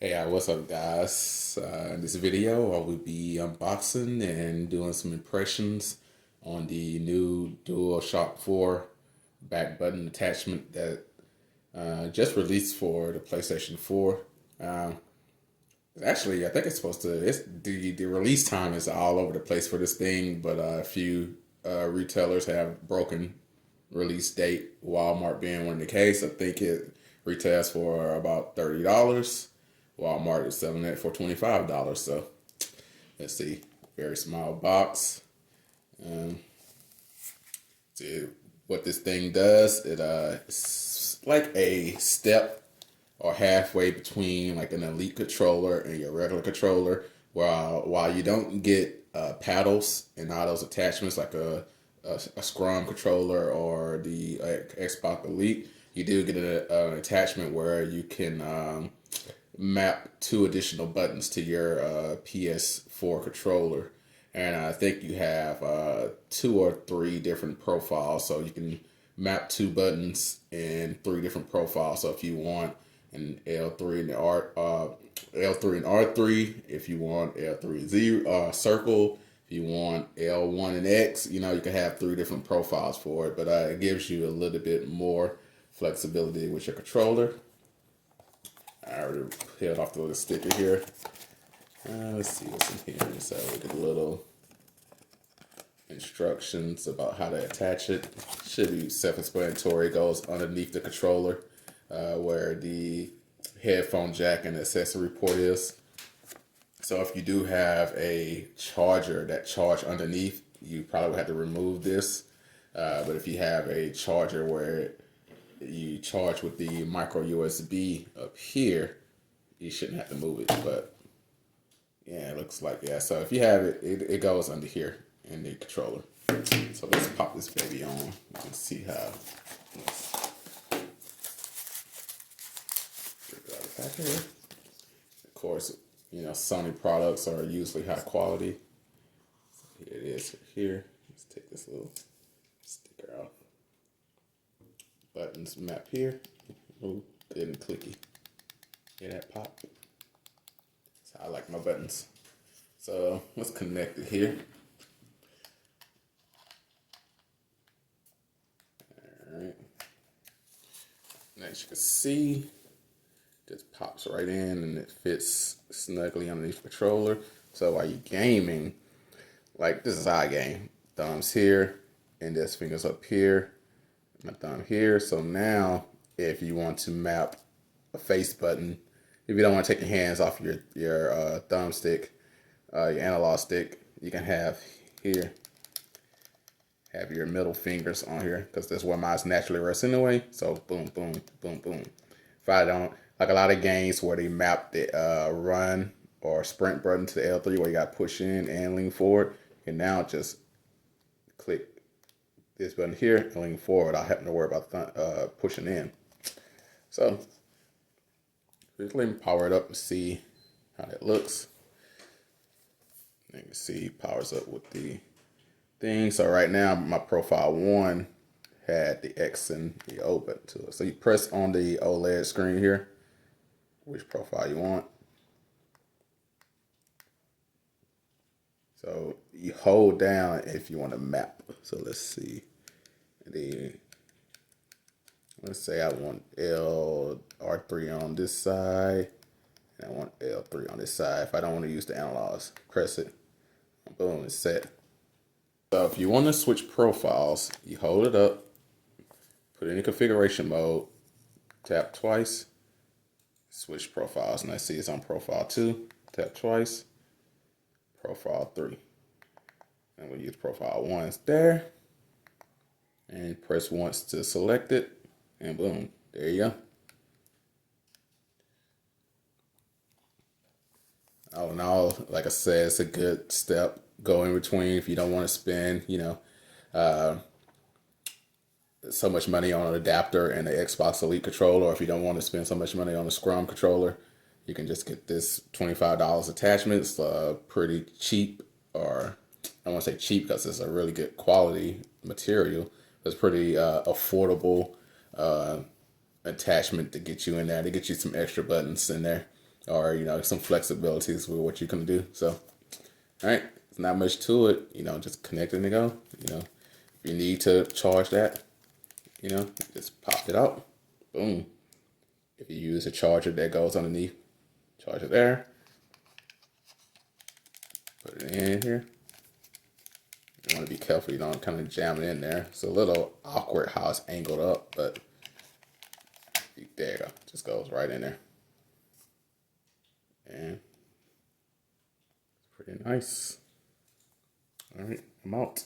Hey, what's up, guys? In this video, I will be unboxing and doing some impressions on the new DualShock 4 back button attachment that just released for the PlayStation 4. Um, Actually, I think it's supposed to. It's the release time is all over the place for this thing, but a few retailers have broken release date. Walmart being one of the case. I think it retails for about $30. Walmart is selling it for $25. So let's see, very small box. Um, see what this thing does. It's like a step or halfway between like an elite controller and your regular controller. While you don't get paddles and all those attachments like a Scrum controller or the Xbox Elite, you do get an attachment where you can map two additional buttons to your PS4 controller. And I think you have two or three different profiles, so you can map two buttons in three different profiles. So if you want an L3 and L3 and R3, if you want L3 and Z circle, if you want L1 and X, you can have three different profiles for it. But it gives you a little bit more flexibility with your controller. I already peeled off the little sticker here. Let's see what's in here. So we get a little instructions about how to attach it. Should be self-explanatory. It goes underneath the controller where the headphone jack and accessory port is. So if you do have a charger that charge underneath, you probably would have to remove this. But if you have a charger where you charge with the micro USB up here, you shouldn't have to move it. But yeah, it looks like, yeah. So if you have it, it goes under here in the controller. So let's pop this baby on. You can see how get it out of the pack here. Of course, Sony products are usually high quality. So here it is here. Let's take this little sticker out. Buttons map here. Ooh, good and clicky. Hear that pop? That's how I like my buttons. So let's connect it here. Alright. As you can see, just pops right in and it fits snugly underneath the controller. So while you're gaming, like this is how I game. Thumbs here, and this fingers up here. My thumb here. So now if you want to map a face button, if you don't want to take your hands off your thumbstick, your analog stick, you can have here, have your middle fingers on here, because that's where mine naturally rests anyway. So boom, boom, boom, boom. If I don't, like a lot of games where they map the run or sprint button to the L3 where you got to push in and lean forward, and now just click this button here and lean forward. I having to worry about pushing in. So just let me power it up and see how that looks. You can see powers up with the thing. So right now my profile 1 had the X and the O button to it. So you press on the OLED screen here, which profile you want. So you hold down if you want to map. So let's see. Let's say I want R3 on this side, and I want L3 on this side. If I don't want to use the analogs, press it. Boom, it's set. So if you want to switch profiles, you hold it up, put it in configuration mode, tap twice, switch profiles. And I see it's on profile 2. Tap twice, profile 3. And we'll use profile 1. It's there. And press once to select it, and boom, there you go. All in all, like I said, it's a good step. Go in between if you don't want to spend, so much money on an adapter and the Xbox Elite controller, or if you don't want to spend so much money on a Scrum controller, you can just get this $25 attachment. It's pretty cheap, or I want to say cheap because it's a really good quality material. It's pretty affordable attachment to get you in there, to get you some extra buttons in there. or some flexibilities with what you can do. So, all right, it's not much to it. Just connect it and go. If you need to charge that, just pop it out. Boom. If you use a charger that goes underneath, charge it there. Put it in here. You want to be careful you don't kind of jam it in there. It's a little awkward how it's angled up, but there you go. Just goes right in there. And pretty nice. All right, I'm out.